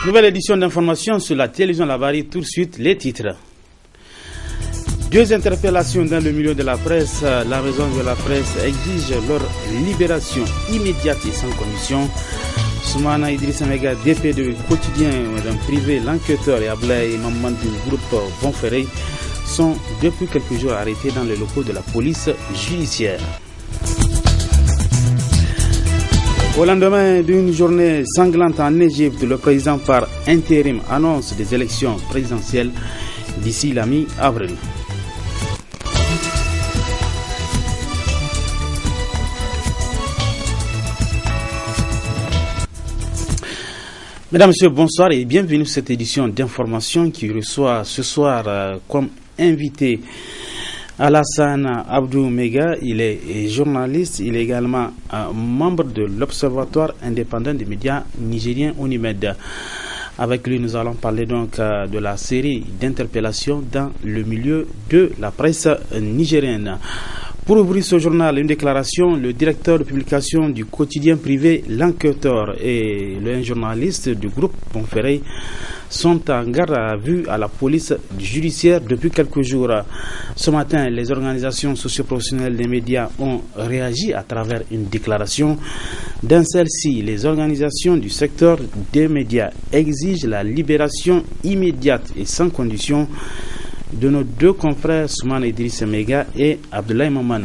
Nouvelle édition d'information sur la télévision Labari. Tout de suite, les titres. 2 interpellations dans le milieu de la presse. La maison de la presse exige leur libération immédiate et sans condition. Soumana Idrissa Mega, DP de quotidien d'un privé, l'enquêteur et Ablaye Maman du groupe Bonferré sont depuis quelques jours arrêtés dans les locaux de la police judiciaire. Au lendemain d'une journée sanglante en Égypte, le président par intérim annonce des élections présidentielles d'ici la mi-avril. Mesdames, Messieurs, bonsoir et bienvenue sur cette édition d'information qui reçoit ce soir comme invité Alassane Abdou Mega. Il est journaliste, il est également membre de l'Observatoire indépendant des médias nigériens ONIMED. Avec lui, nous allons parler donc de la série d'interpellations dans le milieu de la presse nigérienne. Pour ouvrir ce journal, une déclaration, le directeur de publication du quotidien privé L'Enquêteur et le journaliste du groupe Bonferré sont en garde à vue à la police judiciaire depuis quelques jours. Ce matin, les organisations socioprofessionnelles des médias ont réagi à travers une déclaration. Dans celle-ci, les organisations du secteur des médias exigent la libération immédiate et sans condition de nos 2 confrères Soumana Idrissa Mega et Abdoulaye Maman.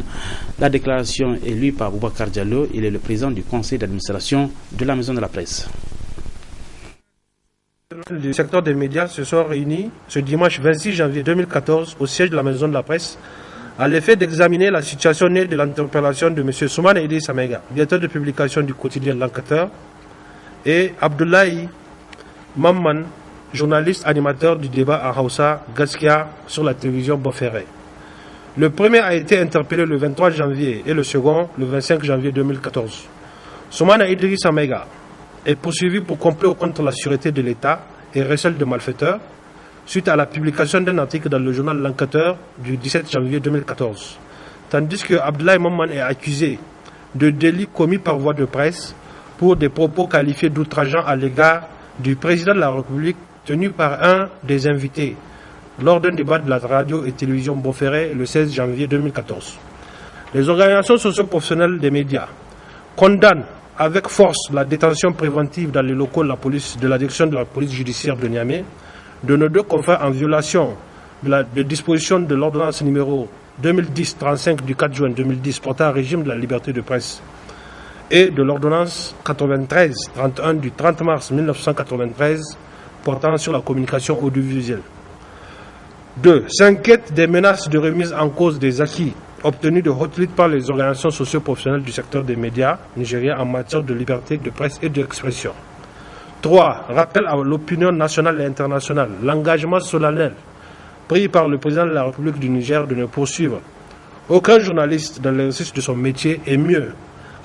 La déclaration est lue par Boubacar Diallo. Il est le président du conseil d'administration de la maison de la presse. Le secteur des médias se sont réunis ce dimanche 26 janvier 2014 au siège de la maison de la presse à l'effet d'examiner la situation née de l'interpellation de M. Soumana Idrissa Mega, directeur de publication du quotidien L'Enquêteur, et Abdoulaye Maman, journaliste animateur du débat à Hausa Gaskia sur la télévision Bonferré. Le premier a été interpellé le 23 janvier et le second le 25 janvier 2014. Soumana Idrissa Mega est poursuivi pour complot contre la sûreté de l'État et recel de malfaiteurs suite à la publication d'un article dans le journal L'Enquêteur du 17 janvier 2014. Tandis que Abdoulaye Maman est accusé de délits commis par voie de presse pour des propos qualifiés d'outrageants à l'égard du président de la République tenu par un des invités lors d'un débat de la radio et télévision Bonferré le 16 janvier 2014. Les organisations socio-professionnelles des médias condamnent avec force la détention préventive dans les locaux de la direction de la police judiciaire de Niamey de nos 2 confrères en violation de dispositions de l'ordonnance numéro 2010-35 du 4 juin 2010 portant un régime de la liberté de presse et de l'ordonnance 93-31 du 30 mars 1993 portant sur la communication audiovisuelle. 2. S'inquiète des menaces de remise en cause des acquis obtenus de haute lutte par les organisations socio-professionnelles du secteur des médias nigériens en matière de liberté de presse et d'expression. 3. Rappelle à l'opinion nationale et internationale l'engagement solennel pris par le président de la République du Niger de ne poursuivre aucun journaliste dans l'exercice de son métier et mieux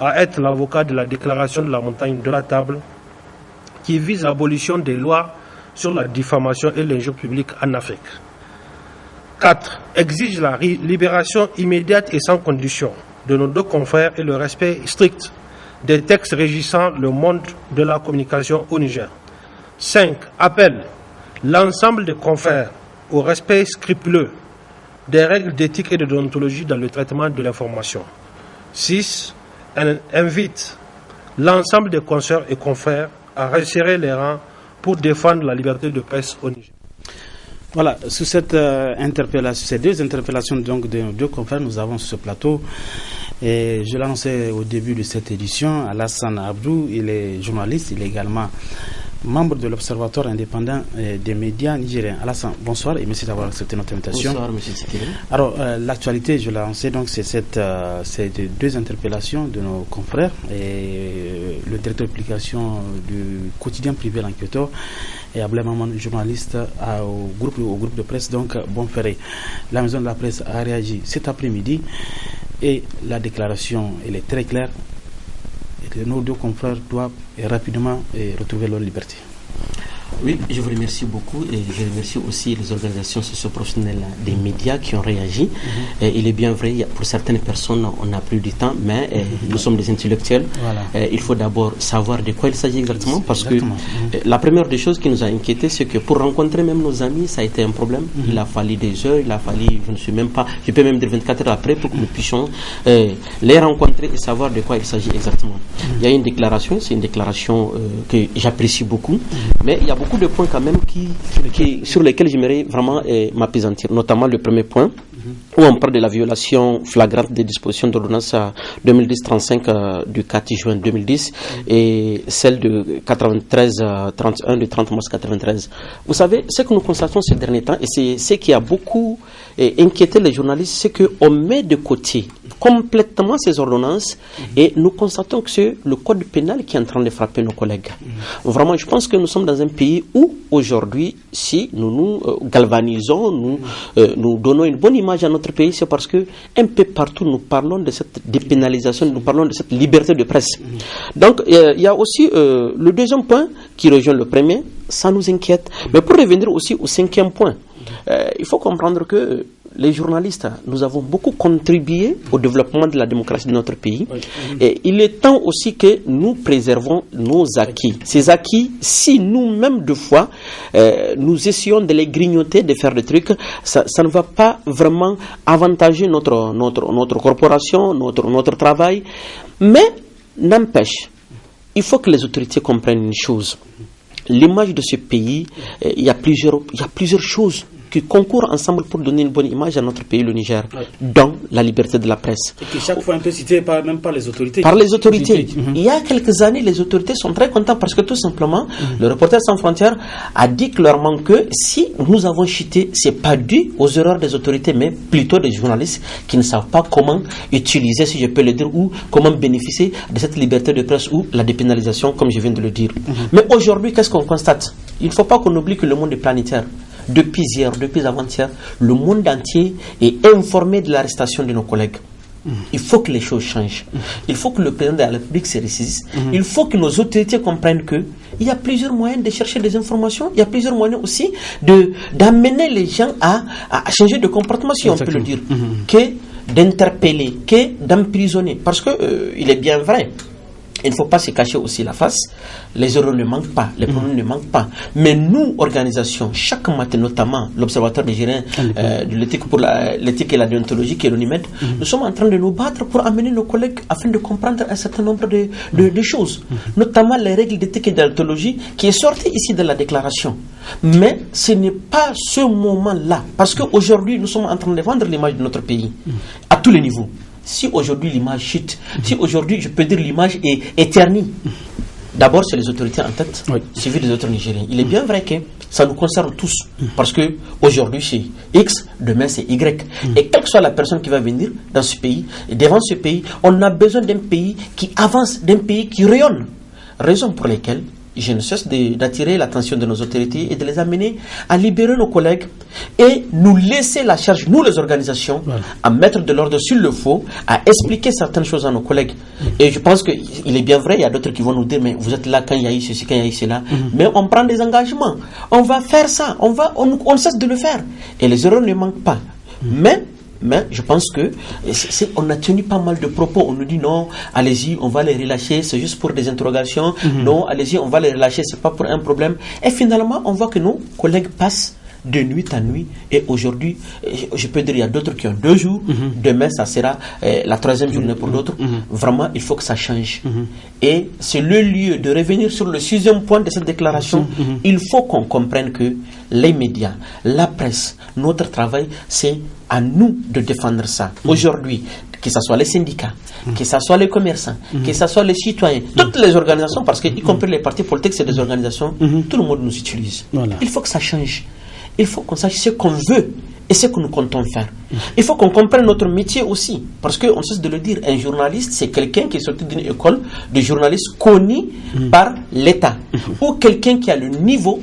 à être l'avocat de la déclaration de la montagne de la table qui vise l'abolition des lois sur la diffamation et l'injure publique en Afrique. 4. Exige la libération immédiate et sans condition de nos 2 confrères et le respect strict des textes régissant le monde de la communication au Niger. 5. Appelle l'ensemble des confrères au respect scrupuleux des règles d'éthique et de déontologie dans le traitement de l'information. 6. Invite l'ensemble des consoeurs et confrères à resserrer les rangs pour défendre la liberté de presse au Niger. Voilà, sous cette interpellation, ces 2 interpellations donc de 2 confrères, nous avons sur ce plateau. Et je l'annonçais au début de cette édition, Alassane Abdou, il est journaliste, il est également membre de l'Observatoire indépendant des médias nigériens. Alassane, bonsoir et merci d'avoir accepté notre invitation. Bonsoir, M. Sikiri. Alors, l'actualité, je l'ai annoncé, donc c'est ces 2 interpellations de nos confrères et le directeur de publication du quotidien privé L'Enquêteur et Abdoulaye Maman, journaliste au groupe de presse donc Bonferré. La maison de la presse a réagi cet après-midi et la déclaration elle est très claire. Nos 2 confrères doivent rapidement retrouver leur liberté. Oui, je vous remercie beaucoup et je remercie aussi les organisations socio-professionnelles des médias qui ont réagi. Il est bien vrai, pour certaines personnes, on n'a plus du temps, mais nous sommes des intellectuels. Voilà. Il faut d'abord savoir de quoi il s'agit exactement, parce que la première des choses qui nous a inquiétés, c'est que pour rencontrer même nos amis, ça a été un problème. Il a fallu des heures, il a fallu, je peux même dire 24 heures après pour que nous puissions les rencontrer et savoir de quoi il s'agit exactement. Il y a une déclaration, c'est une déclaration que j'apprécie beaucoup, mais il y a beaucoup de points quand même sur lesquels j'aimerais vraiment m'appesantir, notamment le premier point où on parle de la violation flagrante des dispositions d'ordonnance 2010-35 du 4 juin 2010 et celle de 93-31 du 30 mars 93. Vous savez, ce que nous constatons ces derniers temps, et c'est ce qui a beaucoup inquiété les journalistes, c'est qu'on met de côté complètement ces ordonnances et nous constatons que c'est le code pénal qui est en train de frapper nos collègues. Vraiment, je pense que nous sommes dans un pays où aujourd'hui, si nous nous galvanisons, nous donnons une bonne image à notre pays, c'est parce que un peu partout nous parlons de cette dépénalisation, nous parlons de cette liberté de presse. Donc il y a aussi le deuxième point qui rejoint le premier, ça nous inquiète. Mais pour revenir aussi au cinquième point, il faut comprendre que les journalistes, nous avons beaucoup contribué au développement de la démocratie de notre pays. Et il est temps aussi que nous préservons nos acquis. Ces acquis, si nous-mêmes, deux fois, nous essayons de les grignoter, de faire des trucs, ça ne va pas vraiment avantager notre corporation, notre travail. Mais, n'empêche, il faut que les autorités comprennent une chose. L'image de ce pays, il y a plusieurs choses qui concourent ensemble pour donner une bonne image à notre pays, le Niger, dont la liberté de la presse. Et qui chaque fois un peu cité même par les autorités. Par les autorités. Il y a quelques années, les autorités sont très contents parce que tout simplement, le Reporters sans frontières a dit clairement que si nous avons chuté, c'est pas dû aux erreurs des autorités, mais plutôt des journalistes qui ne savent pas comment utiliser, si je peux le dire, ou comment bénéficier de cette liberté de presse ou la dépénalisation, comme je viens de le dire. Mais aujourd'hui, qu'est-ce qu'on constate? Il ne faut pas qu'on oublie que le monde est planétaire. Depuis hier, depuis avant-hier, le monde entier est informé de l'arrestation de nos collègues. Il faut que les choses changent. Il faut que le président de la République se ressaisisse. Il faut que nos autorités comprennent qu'il y a plusieurs moyens de chercher des informations. Il y a plusieurs moyens aussi d'amener les gens à changer de comportement, si on peut le dire, que d'interpeller, que d'emprisonner. Parce que il est bien vrai. Il ne faut pas se cacher aussi la face. Les erreurs ne manquent pas, les problèmes ne manquent pas. Mais nous, organisations, chaque matin, notamment l'Observatoire nigérien de l'éthique et la déontologie, qui est l'ONIMED, nous sommes en train de nous battre pour amener nos collègues afin de comprendre un certain nombre de choses. Notamment les règles d'éthique et de déontologie qui est sortie ici de la déclaration. Mais ce n'est pas ce moment-là. Parce qu'aujourd'hui, nous sommes en train de vendre l'image de notre pays à tous les niveaux. Si aujourd'hui l'image chute, si aujourd'hui je peux dire l'image est éternie, d'abord c'est les autorités en tête, suivi des autres Nigériens. Il est bien vrai que ça nous concerne tous, parce que aujourd'hui c'est X, demain c'est Y. Et quelle que soit la personne qui va venir dans ce pays, et devant ce pays, on a besoin d'un pays qui avance, d'un pays qui rayonne. Raison pour laquelle je ne cesse d'attirer l'attention de nos autorités et de les amener à libérer nos collègues et nous laisser la charge, nous les organisations, à mettre de l'ordre s'il le faut, à expliquer certaines choses à nos collègues. Et je pense qu'il est bien vrai, il y a d'autres qui vont nous dire, mais vous êtes là quand il y a eu ceci, quand il y a eu cela. Mais on prend des engagements. On va faire ça. On cesse de le faire. Et les erreurs ne manquent pas. Mais je pense que on a tenu pas mal de propos. On nous dit non, allez-y, on va les relâcher, c'est juste pour des interrogations. Non, allez-y, on va les relâcher, c'est pas pour un problème. Et finalement, on voit que nos collègues passent de nuit en nuit. Et aujourd'hui, je peux dire, il y a d'autres qui ont 2 jours. Demain, ça sera la 3e journée pour d'autres. Vraiment, il faut que ça change. Et c'est le lieu de revenir sur le 6e point de cette déclaration. Il faut qu'on comprenne que les médias, la presse, notre travail, c'est à nous de défendre ça. Aujourd'hui, que ce soit les syndicats, que ce soit les commerçants, que ce soit les citoyens, toutes les organisations, parce que y compris les partis politiques, c'est des organisations, tout le monde nous utilise. Il faut que ça change. Il faut qu'on sache ce qu'on veut et ce que nous comptons faire. Il faut qu'on comprenne notre métier aussi, parce qu'on cesse de le dire, un journaliste, c'est quelqu'un qui est sorti d'une école de journalistes connue par l'État, ou quelqu'un qui a le niveau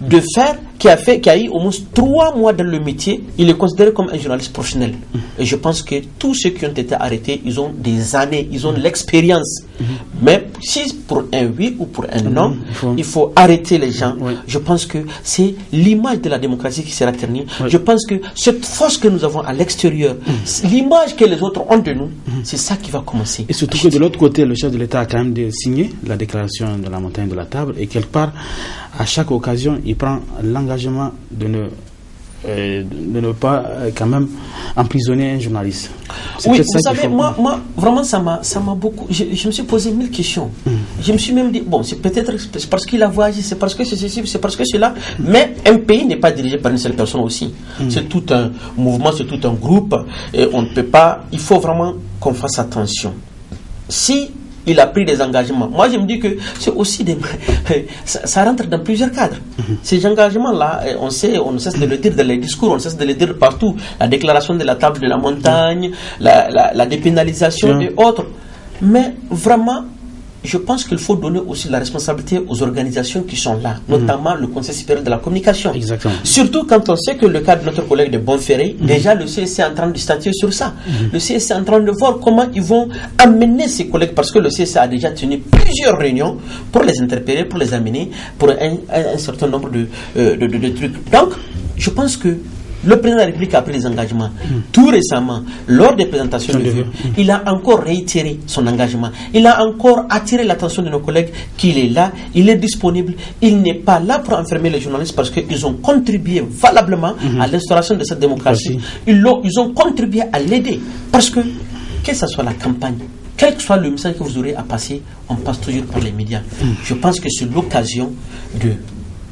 de faire qui a eu au moins 3 mois dans le métier, il est considéré comme un journaliste professionnel. Et je pense que tous ceux qui ont été arrêtés, ils ont des années, ils ont de l'expérience. Mais si pour un oui ou pour un non, il faut arrêter les gens. Je pense que c'est l'image de la démocratie qui sera ternie. Je pense que cette force que nous avons à l'extérieur, l'image que les autres ont de nous, c'est ça qui va commencer. Et surtout que de l'autre côté, le chef de l'État a quand même signé la déclaration de la montagne de la table, et quelque part, à chaque occasion, il prend l'engagement de ne pas quand même emprisonner un journaliste. Oui, vous savez, moi vraiment ça m'a beaucoup, je me suis posé 1000 questions. Je me suis même dit, bon, c'est peut-être parce qu'il a voyagé, c'est parce que c'est ceci, c'est parce que c'est là, mais un pays n'est pas dirigé par une seule personne aussi. C'est tout un mouvement, c'est tout un groupe, et on ne peut pas, il faut vraiment qu'on fasse attention. Si il a pris des engagements. Moi, je me dis que c'est aussi ça rentre dans plusieurs cadres. Ces engagements-là, on cesse de le dire dans les discours, on cesse de le dire partout. La déclaration de la table de la montagne, la dépénalisation et autres. Mais vraiment, je pense qu'il faut donner aussi la responsabilité aux organisations qui sont là, notamment le Conseil supérieur de la communication. Exactement. Surtout quand on sait que le cas de notre collègue de Bonferré, déjà le CSC est en train de statuer sur ça. Le CSC est en train de voir comment ils vont amener ses collègues, parce que le CSC a déjà tenu plusieurs réunions pour les interpeller, pour les amener, pour un certain nombre de trucs. Donc, je pense que le président de la République a pris des engagements. Tout récemment, lors des présentations de vœux, il a encore réitéré son engagement. Il a encore attiré l'attention de nos collègues qu'il est là, il est disponible. Il n'est pas là pour enfermer les journalistes parce qu'ils ont contribué valablement à l'instauration de cette démocratie. Ils ont contribué à l'aider. Parce que ce soit la campagne, quel que soit le message que vous aurez à passer, on passe toujours par les médias. Je pense que c'est l'occasion de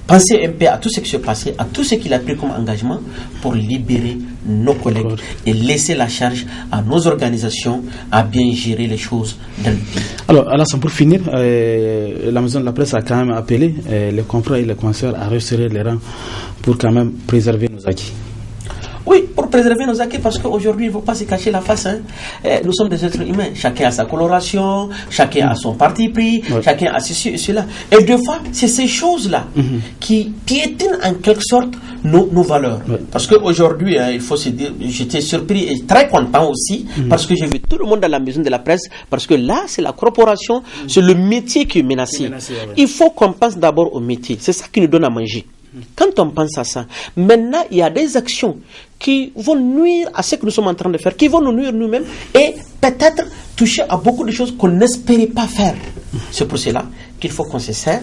penser un peu à tout ce qui s'est passé, à tout ce qu'il a pris comme engagement pour libérer nos collègues et laisser la charge à nos organisations à bien gérer les choses dans le pays. Alors, Alassane, pour finir, la maison de la presse a quand même appelé les confrères et les consoeurs à resserrer les rangs pour quand même préserver nos acquis. Oui, pour préserver nos acquis, parce qu'aujourd'hui, il ne faut pas se cacher la face. Nous sommes des êtres humains. Chacun a sa coloration, chacun a son parti pris, chacun a ceci et cela. Et des fois, c'est ces choses-là qui piétinent en quelque sorte nos valeurs. Parce qu'aujourd'hui, il faut se dire, j'étais surpris et très content aussi, parce que j'ai vu tout le monde dans la maison de la presse, parce que là, c'est la corporation, c'est le métier qui est menacé. Il faut qu'on pense d'abord au métier. C'est ça qui nous donne à manger. Quand on pense à ça, maintenant il y a des actions qui vont nuire à ce que nous sommes en train de faire, qui vont nous nuire nous-mêmes et peut-être toucher à beaucoup de choses qu'on n'espérait pas faire. C'est pour cela qu'il faut qu'on se serre,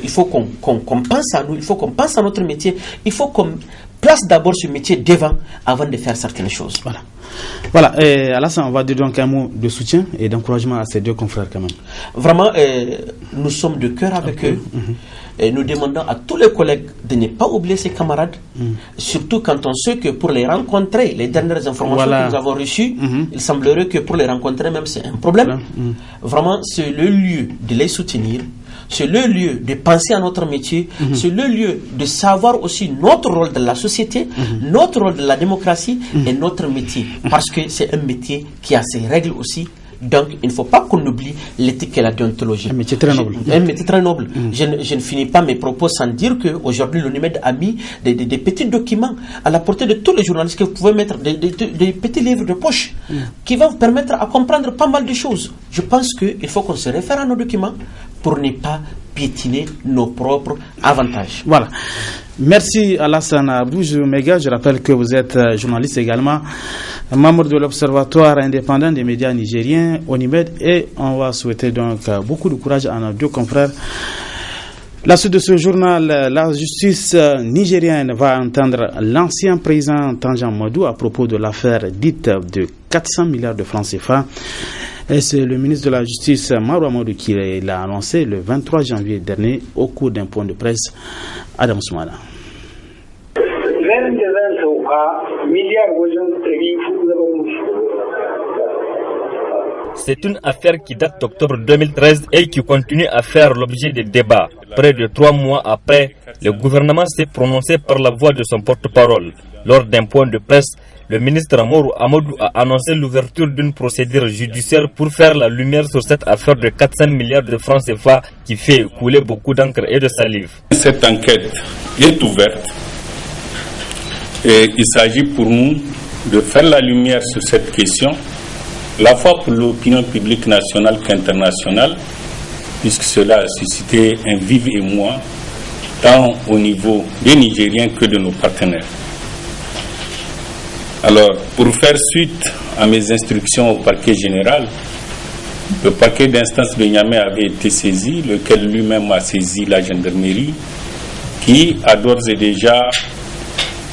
qu'il faut qu'on pense à nous, il faut qu'on pense à notre métier, il faut qu'on place d'abord ce métier devant avant de faire certaines choses. Voilà, Alassane, on va dire donc un mot de soutien et d'encouragement à ces deux confrères quand même. Vraiment, nous sommes de cœur avec eux. Et nous demandons à tous les collègues de ne pas oublier ses camarades, surtout quand on sait que pour les rencontrer, les dernières informations que nous avons reçues, il semblerait que pour les rencontrer même c'est un problème. Vraiment, c'est le lieu de les soutenir, c'est le lieu de penser à notre métier, c'est le lieu de savoir aussi notre rôle dans la société, notre rôle dans la démocratie et notre métier. Parce que c'est un métier qui a ses règles aussi. Donc, il ne faut pas qu'on oublie l'éthique et la déontologie. Un métier très noble. Un métier très noble. Je ne finis pas mes propos sans dire qu'aujourd'hui, l'ONIMED a mis des petits documents à la portée de tous les journalistes que vous pouvez mettre, des petits livres de poche qui vont vous permettre à comprendre pas mal de choses. Je pense qu'il faut qu'on se réfère à nos documents pour ne pas piétiner nos propres avantages. Voilà. Merci Alassane Abdou Mega. Je rappelle que vous êtes journaliste également, membre de l'Observatoire indépendant des médias nigériens, ONIMED, et on va souhaiter donc beaucoup de courage à nos deux confrères. La suite de ce journal, la justice nigérienne va entendre l'ancien président Tanjan Modou à propos de l'affaire dite de 400 milliards de francs CFA. Et c'est le ministre de la Justice, Marwa Amadou, qui l'a annoncé le 23 janvier dernier au cours d'un point de presse. Adam Soumana. C'est une affaire qui date d'octobre 2013 et qui continue à faire l'objet de débats. Près de 3 mois après, le gouvernement s'est prononcé par la voix de son porte-parole. Lors d'un point de presse, le ministre Amadou Amadou a annoncé l'ouverture d'une procédure judiciaire pour faire la lumière sur cette affaire de 400 milliards de francs CFA qui fait couler beaucoup d'encre et de salive. Cette enquête est ouverte et il s'agit pour nous de faire la lumière sur cette question, à la fois pour l'opinion publique nationale qu'internationale, puisque cela a suscité un vif émoi tant au niveau des Nigériens que de nos partenaires. Alors, pour faire suite à mes instructions au parquet général, le parquet d'instance de Niamey avait été saisi, lequel lui-même a saisi la gendarmerie, qui a d'ores et déjà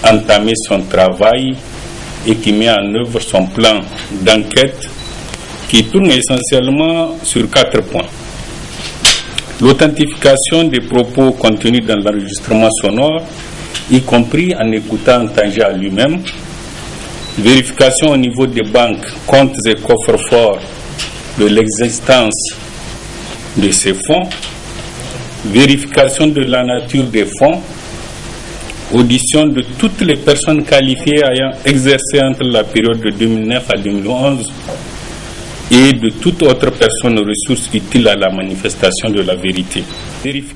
entamé son travail et qui met en œuvre son plan d'enquête qui tourne essentiellement sur 4 points. L'authentification des propos contenus dans l'enregistrement sonore, y compris en écoutant Tanja lui-même, vérification au niveau des banques, comptes et coffres-forts de l'existence de ces fonds, vérification de la nature des fonds, audition de toutes les personnes qualifiées ayant exercé entre la période de 2009 à 2011 et de toute autre personne aux ressources utiles à la manifestation de la vérité.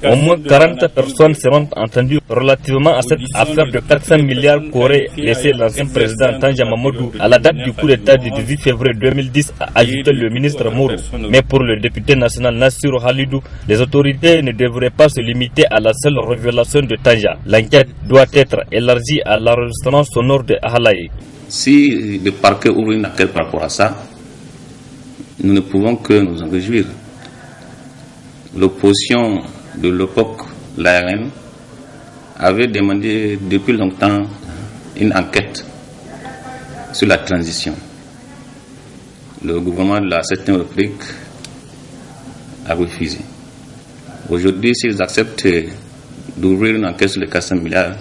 Au moins 40 personnes seront entendues relativement à cette affaire de 400 milliards qu'aurait laissé l'ancien président Tanja Mamadou à la date du coup d'État du 18 février 2010, a ajouté le ministre Mourou. Mais pour le député national Nassirou Halidou, les autorités ne devraient pas se limiter à la seule révélation de Tanja. L'enquête doit être élargie à l'enregistrement sonore de Ahalaï. Si le parquet ouvre une enquête par rapport à ça, nous ne pouvons que nous en réjouir. L'opposition de l'époque, l'ARN, avait demandé depuis longtemps une enquête sur la transition. Le gouvernement de la 7e République a refusé. Aujourd'hui, s'ils acceptent d'ouvrir une enquête sur les 400 milliards,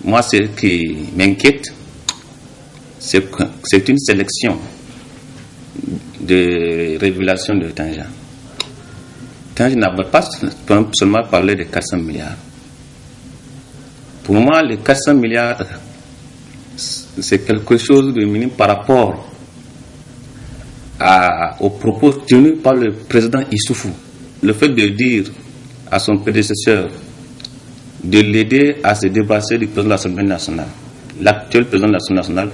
moi, ce qui m'inquiète, c'est que c'est une sélection de révélations de Tanja. Tanja n'a pas seulement parlé de 400 milliards. Pour moi, les 400 milliards, c'est quelque chose de minime par rapport aux propos tenus par le président Issoufou. Le fait de dire à son prédécesseur de l'aider à se débarrasser du président de l'Assemblée nationale, l'actuel président de l'Assemblée nationale,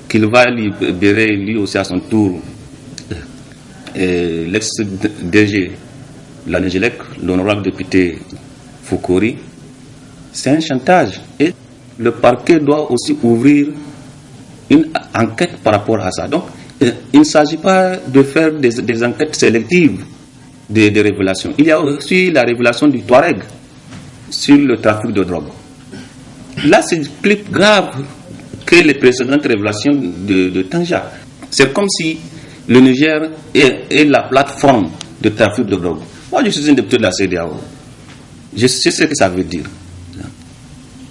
qu'il va libérer lui aussi à son tour l'ex-DG de la Nigélec, l'honorable député Foukouri, c'est un chantage. Et le parquet doit aussi ouvrir une enquête par rapport à ça. Donc, il ne s'agit pas de faire des enquêtes sélectives des révélations. Il y a aussi la révélation du Touareg sur le trafic de drogue. Là, c'est plus grave que les précédentes révélations de Tanja. C'est comme si le Niger est la plateforme de trafic de drogue. Moi, je suis un député de la CEDEAO. Je sais ce que ça veut dire.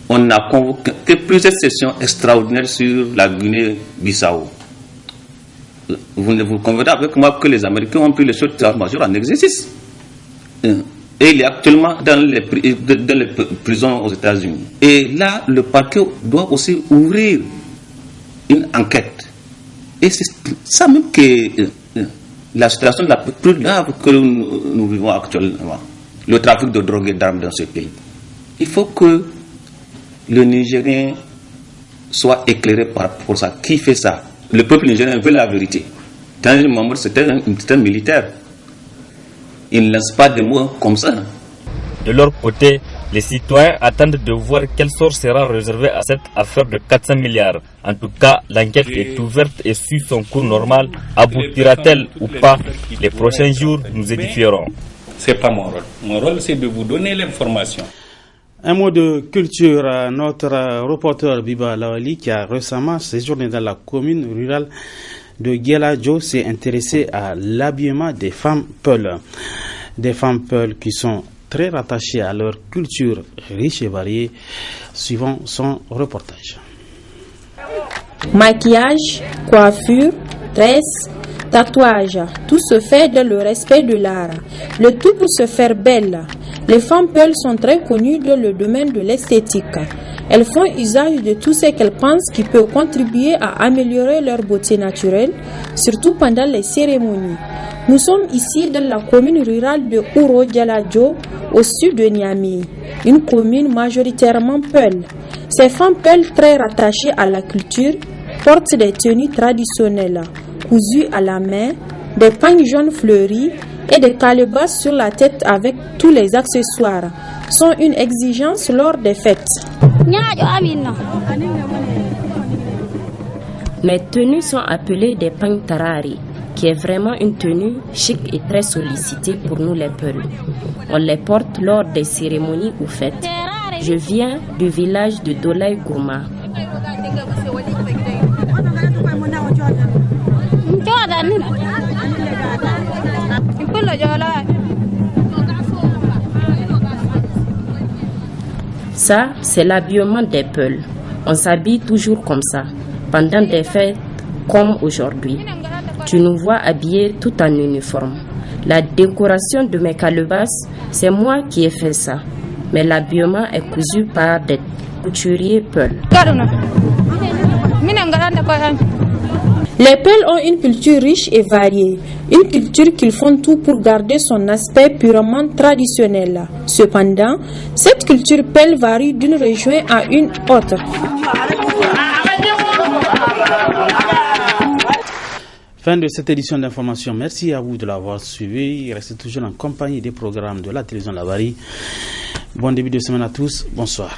On a convoqué plusieurs sessions extraordinaires sur la Guinée-Bissau. Vous convenez avec moi que les Américains ont pris le chef d'état-major en exercice. Et il est actuellement dans les prisons aux États-Unis. Et là, le parquet doit aussi ouvrir une enquête. Et c'est ça même que la situation la plus grave que nous vivons actuellement. Le trafic de drogue et d'armes dans ce pays. Il faut que le Nigérien soit éclairé par rapport à ça. Qui fait ça? Le peuple nigérien veut la vérité. Tanji Mamadou, c'était un militaire. Il ne lance pas des mots comme ça. De leur côté, les citoyens attendent de voir quel sort sera réservé à cette affaire de 400 milliards. En tout cas, l'enquête est ouverte et suit son cours normal. Aboutira-t-elle ou pas? Les prochains jours, nous édifierons. Ce n'est pas mon rôle. Mon rôle, c'est de vous donner l'information. Un mot de culture. Notre reporter Biba Lawali, qui a récemment séjourné dans la commune rurale de Guéladjo, s'est intéressé à l'habillement des femmes peules. Des femmes peules qui sont très rattachées à leur culture riche et variée, suivant son reportage. Maquillage, coiffure, tresse, tatouage, tout se fait dans le respect de l'art. Le tout pour se faire belle. Les femmes peules sont très connues dans le domaine de l'esthétique. Elles font usage de tout ce qu'elles pensent qui peut contribuer à améliorer leur beauté naturelle, surtout pendant les cérémonies. Nous sommes ici dans la commune rurale de Ouro Dialadjo, au sud de Niamey, une commune majoritairement Peul. Ces femmes Peul très rattachées à la culture portent des tenues traditionnelles, cousues à la main, des pagnes jaunes fleuries et des calebasses sur la tête avec tous les accessoires sont une exigence lors des fêtes. Mes tenues sont appelées des pagnes tarari, qui est vraiment une tenue chic et très sollicitée pour nous les Peuls. On les porte lors des cérémonies ou fêtes. Je viens du village de Dolay Gourma. Ça, c'est l'habillement des Peuls. On s'habille toujours comme ça, pendant des fêtes comme aujourd'hui. Tu nous vois habillés tout en uniforme. La décoration de mes calebasses, c'est moi qui ai fait ça. Mais l'habillement est cousu par des couturiers Peuls. Les Peuls ont une culture riche et variée, une culture qu'ils font tout pour garder son aspect purement traditionnel. Cependant, cette culture Peul varie d'une région à une autre. Fin de cette édition d'information. Merci à vous de l'avoir suivi. Restez toujours en compagnie des programmes de la télévision Labari. Bon début de semaine à tous. Bonsoir.